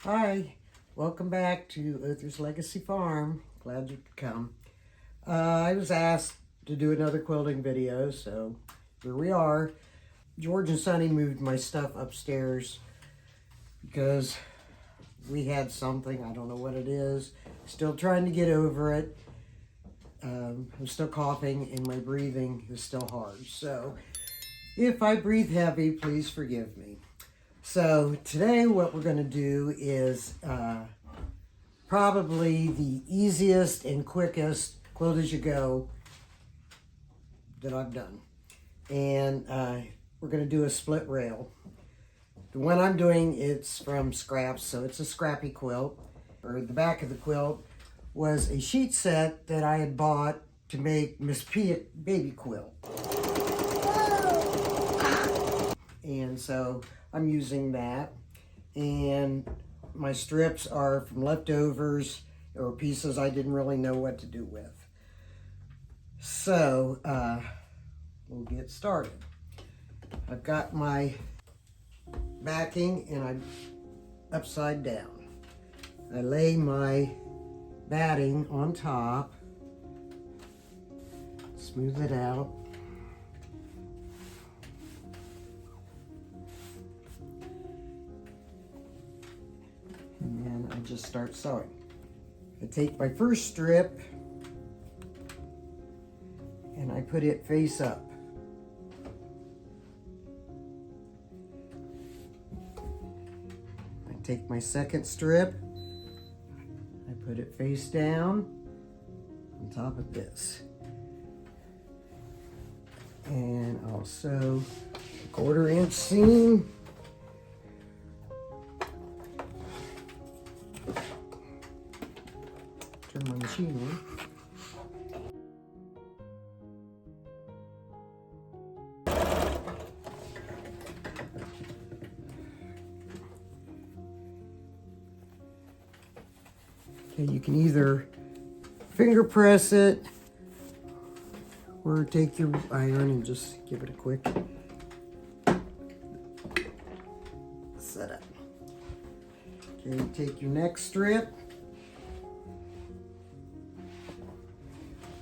Hi, welcome back to Uther's Legacy Farm. Glad you could come. I was asked to do another quilting video, so here we are. George and Sonny moved my stuff upstairs because we had something, I don't know what it is. Still trying to get over it. I'm still coughing and my breathing is still hard. So if I breathe heavy, please forgive me. So today what we're going to do is probably the easiest and quickest quilt as you go that I've done. And we're going to do a split rail. The one I'm doing, it's from scraps, so it's a scrappy quilt. Or the back of the quilt was a sheet set that I had bought to make Miss Pia baby quilt. And so I'm using that. And my strips are from leftovers or pieces I didn't really know what to do with. So we'll get started. I've got my backing and I'm upside down. I lay my batting on top, smooth it out. And then I just start sewing. I take my first strip and I put it face up. I take my second strip, I put it face down on top of this. And I'll sew a 1/4 inch seam. Turn my machine on. Okay, you can either finger press it or take your iron and just give it a quick setup. Okay, take your next strip,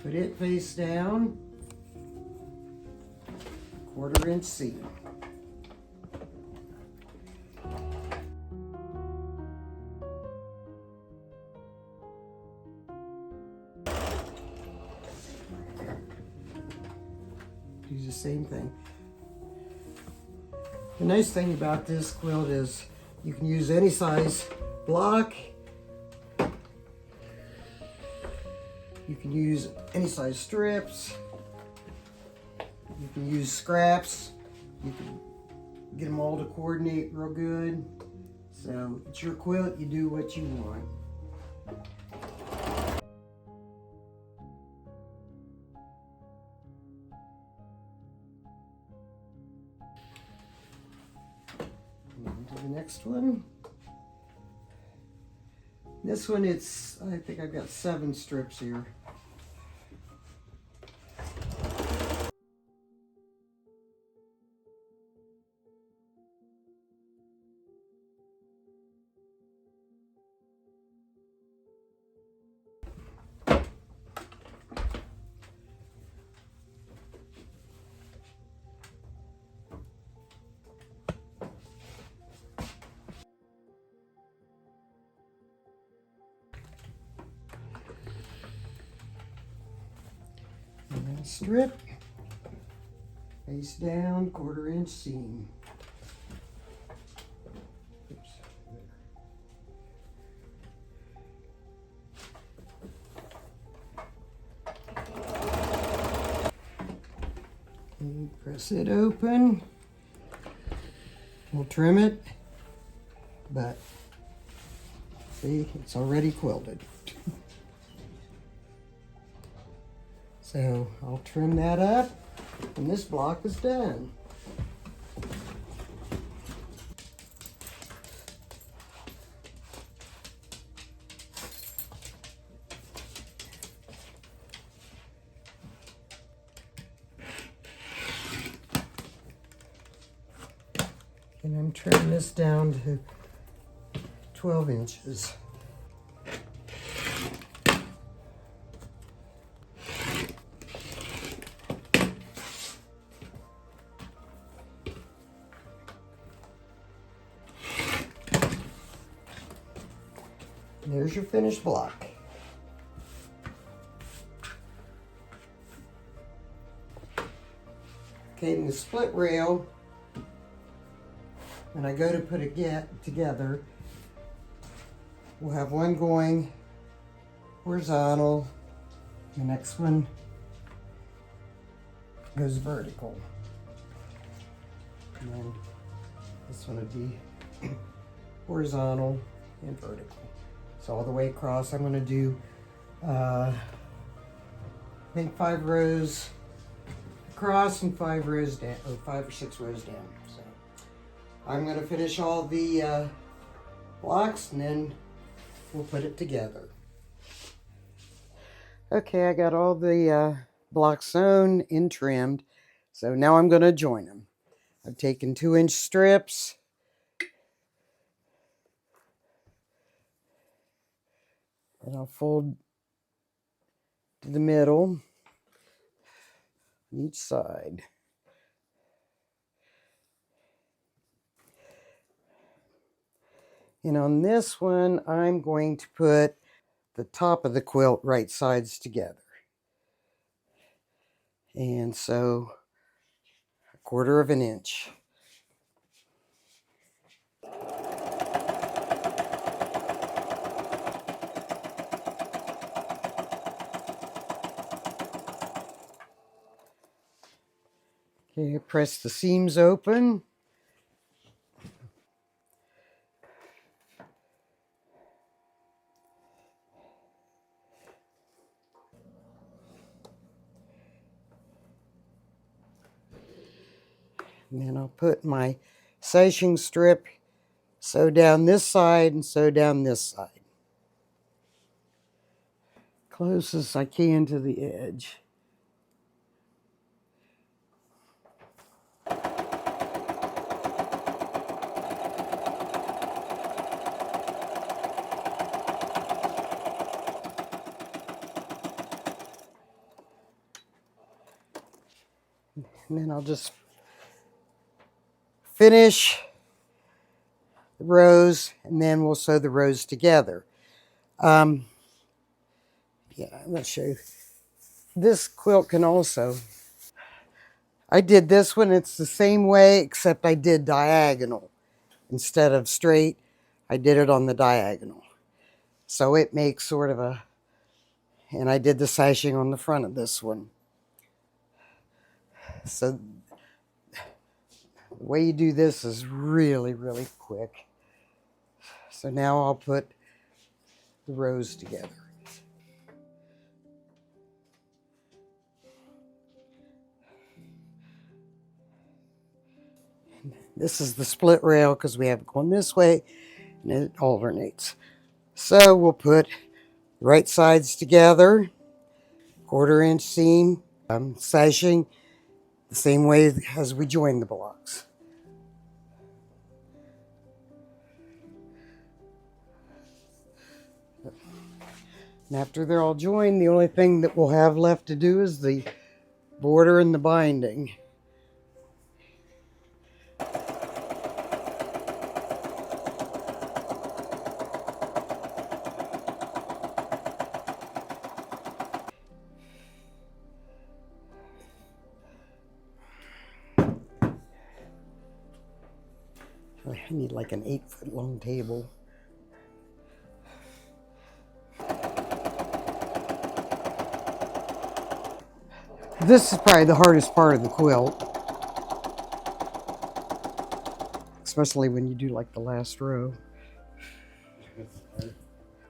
put it face down, 1/4 inch seam. Do the same thing. The nice thing about this quilt is you can use any size block. You can use any size strips. You can use scraps. You can get them all to coordinate real good. So it's your quilt, you do what you want. On to the next one. This one, I think I've got 7 strips here. And then strip, face down, 1/4 inch seam. Oops, okay, press it open. We'll trim it, but see, it's already quilted. So I'll trim that up and this block is done. And I'm trimming this down to 12 inches. And there's your finished block. Okay, and the split rail, when I go to put it together, we'll have one going horizontal, the next one goes vertical. And then this one would be horizontal and vertical. So all the way across, I'm going to do, I think 5 rows across and 5 rows down, or 5 or 6 rows down. So I'm going to finish all the blocks and then we'll put it together. Okay, I got all the blocks sewn and trimmed. So now I'm going to join them. I've taken 2-inch strips. And I'll fold to the middle on each side. And on this one, I'm going to put the top of the quilt right sides together. And so 1/4 of an inch. Okay, press the seams open. And then I'll put my sashing strip, sew down this side and sew down this side. Close as I can to the edge. And then I'll just finish the rows and then we'll sew the rows together. Yeah, I'm going to show you. This quilt can also, I did this one, it's the same way except I did diagonal. Instead of straight, I did it on the diagonal. So it makes sort of a, and I did the sashing on the front of this one. So the way you do this is really, really quick. So now I'll put the rows together. This is the split rail because we have it going this way and it alternates. So we'll put right sides together, 1/4 inch seam, sashing the same way as we join the blocks. And after they're all joined, the only thing that we'll have left to do is the border and the binding. I need like an 8-foot long table. This is probably the hardest part of the quilt, especially when you do like the last row.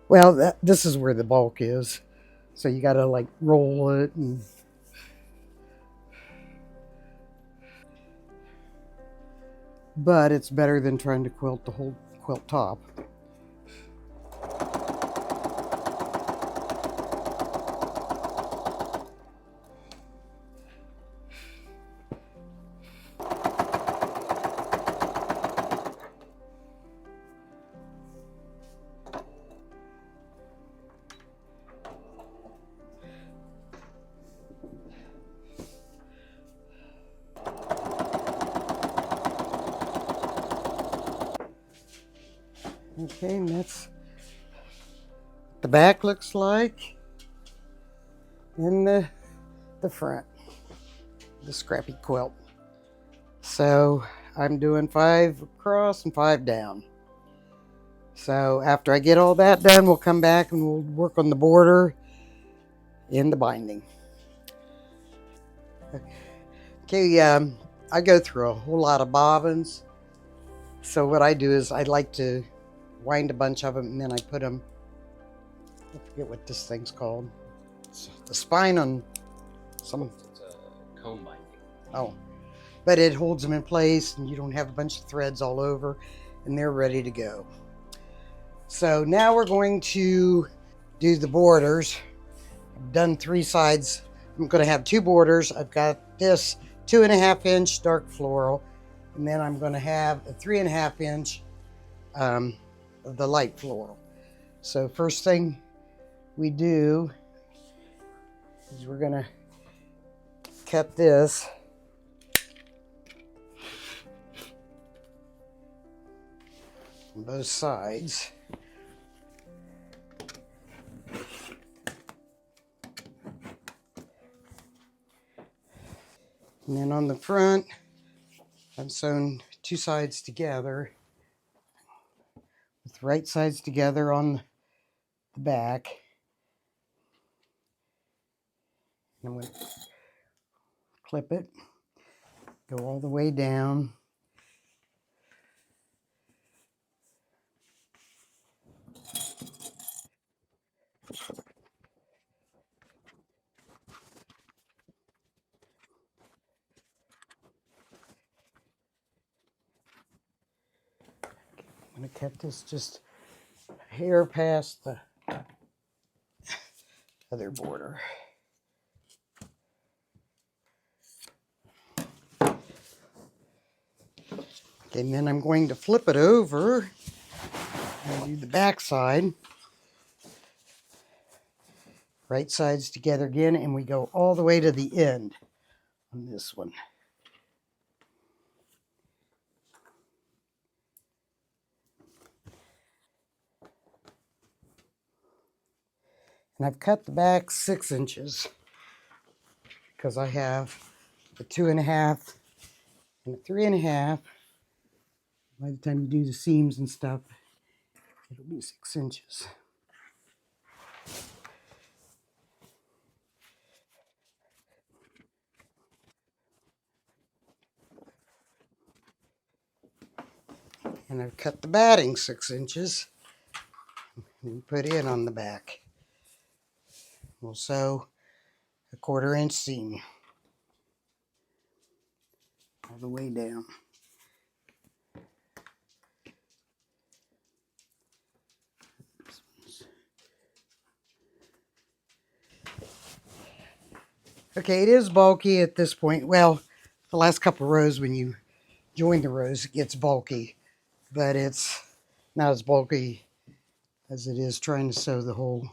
Well, this is where the bulk is, so you got to like roll it and. But it's better than trying to quilt the whole quilt top. Okay, and that's what the back looks like, and the front, the scrappy quilt. So I'm doing 5 across and 5 down. So after I get all that done, we'll come back and we'll work on the border and the binding. Okay, I go through a whole lot of bobbins. So what I do is I like to wind a bunch of them, and then I put them, I forget what this thing's called. It's the spine on some. It's a comb binding. Oh, but it holds them in place, and you don't have a bunch of threads all over, and they're ready to go. So now we're going to do the borders. I've done 3 sides. I'm going to have 2 borders. I've got this 2.5 inch dark floral, and then I'm going to have a 3.5 inch of the light floral. So first thing we do is we're going to cut this on both sides. And then on the front, I've sewn 2 sides together with right sides together on the back. And I'm going to clip it, go all the way down. I'm going to cut this just a hair past the other border. Okay, and then I'm going to flip it over and do the back side. Right sides together again, and we go all the way to the end on this one. And I've cut the back 6 inches because I have the 2.5 and the 3.5. By the time you do the seams and stuff, it'll be 6 inches. And I've cut the batting 6 inches and put in on the back. We'll sew a 1/4 inch seam all the way down. Okay, it is bulky at this point. Well, the last couple rows when you join the rows, it gets bulky, but it's not as bulky as it is trying to sew the whole.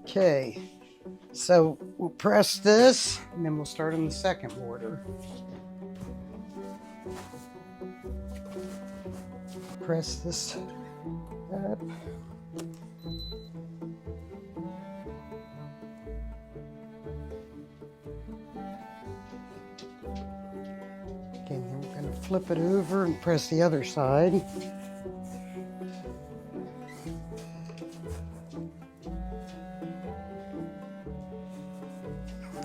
Okay, so we'll press this and then we'll start on the second border. Press this up. Okay, then we're going to flip it over and press the other side.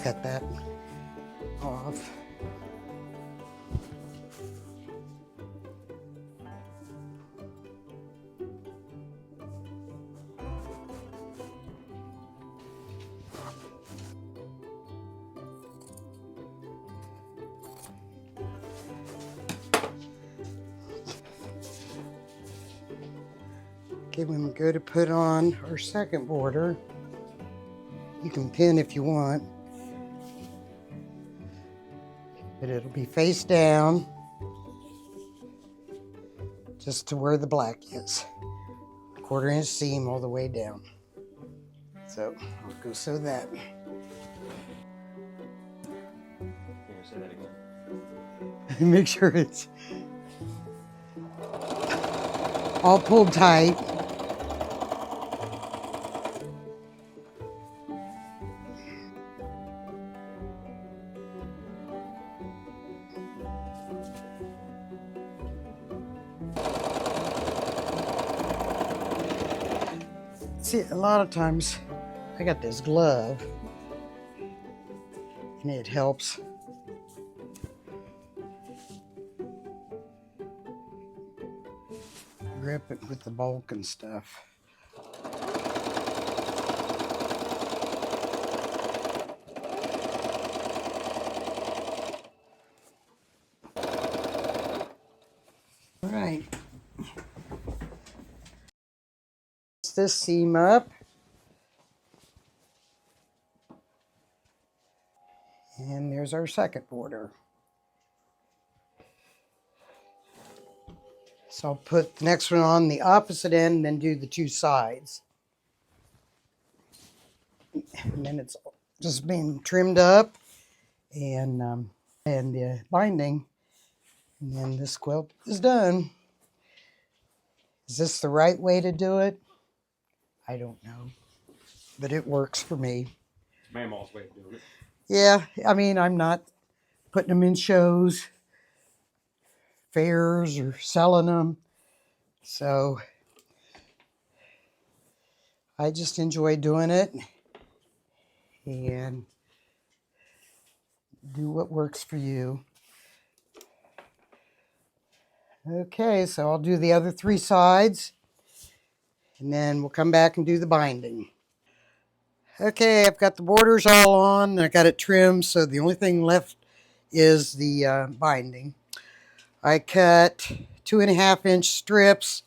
Cut that off. Okay, when we go to put on our second border, you can pin if you want, but it'll be face down just to where the black is. 1/4 inch seam all the way down. So I'll go sew that. Can you say that again? Make sure it's all pulled tight. See, a lot of times I got this glove and it helps. Grip it with the bulk and stuff. All right. This seam up. And there's our second border. So I'll put the next one on the opposite end and then do the 2 sides. And then it's just being trimmed up and the binding. And then this quilt is done. Is this the right way to do it? I don't know, but it works for me. Mamaw's way of doing it. Yeah, I mean, I'm not putting them in shows, fairs, or selling them. So I just enjoy doing it and do what works for you. Okay, so I'll do the other 3 sides and then we'll come back and do the binding. Okay, I've got the borders all on. I got it trimmed, so the only thing left is the binding. I cut 2.5 inch strips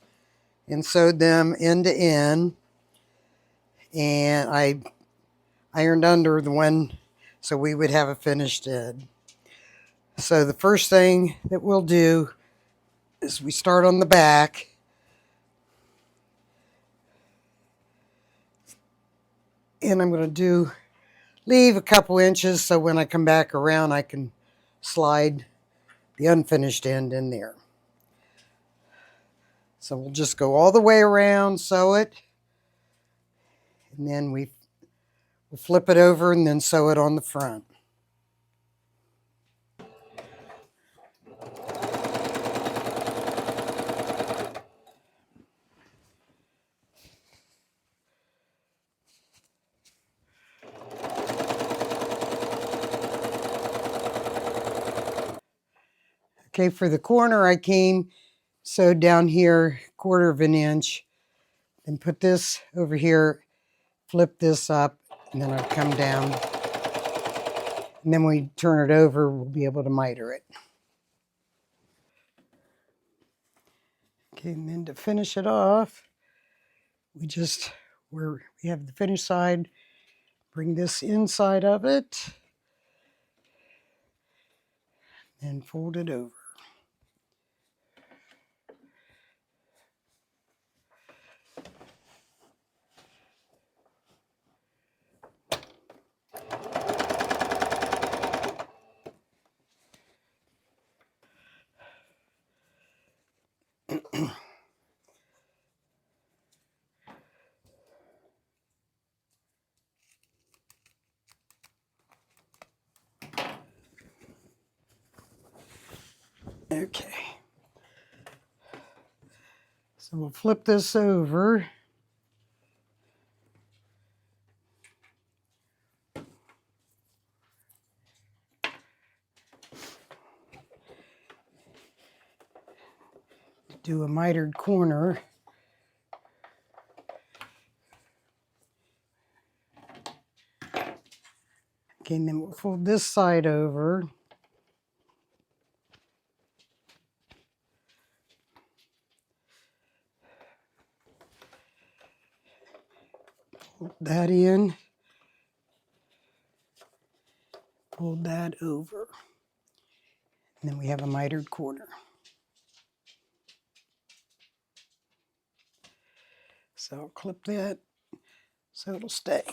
and sewed them end to end. And I ironed under the one so we would have a finished end. So the first thing that we'll do is we start on the back. And I'm going to leave a couple inches so when I come back around I can slide the unfinished end in there. So we'll just go all the way around, sew it, and then we'll flip it over and then sew it on the front. Okay, for the corner I sewed down here 1/4 inch and put this over here, flip this up, and then I'll come down. And then when we turn it over, we'll be able to miter it. Okay, and then to finish it off, we have the finished side, bring this inside of it, and fold it over. Okay. So we'll flip this over. Do a mitered corner. Okay, and then we'll fold this side over. that in. Fold that over. And then we have a mitered corner. So I'll clip that so it'll stay.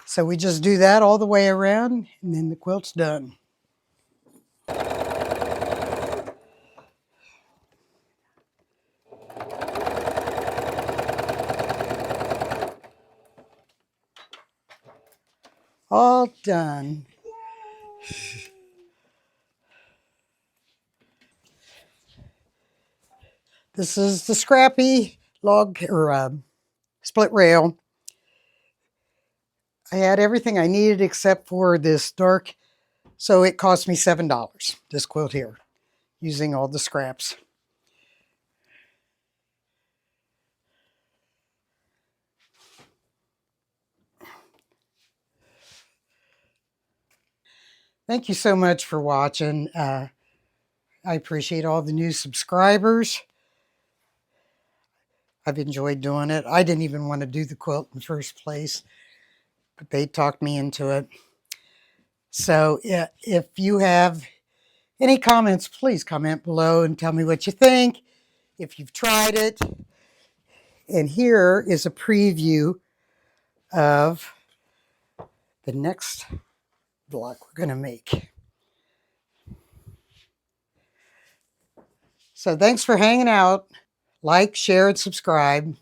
So we just do that all the way around, and then the quilt's done. All done. This is the scrappy log or split rail. I had everything I needed except for this dark, so it cost me $7, this quilt here, using all the scraps. Thank you so much for watching. I appreciate all the new subscribers. I've enjoyed doing it. I didn't even want to do the quilt in the first place, but they talked me into it. So if you have any comments, please comment below and tell me what you think, if you've tried it. And here is a preview of the next block we're going to make. So thanks for hanging out. Like, share, and subscribe.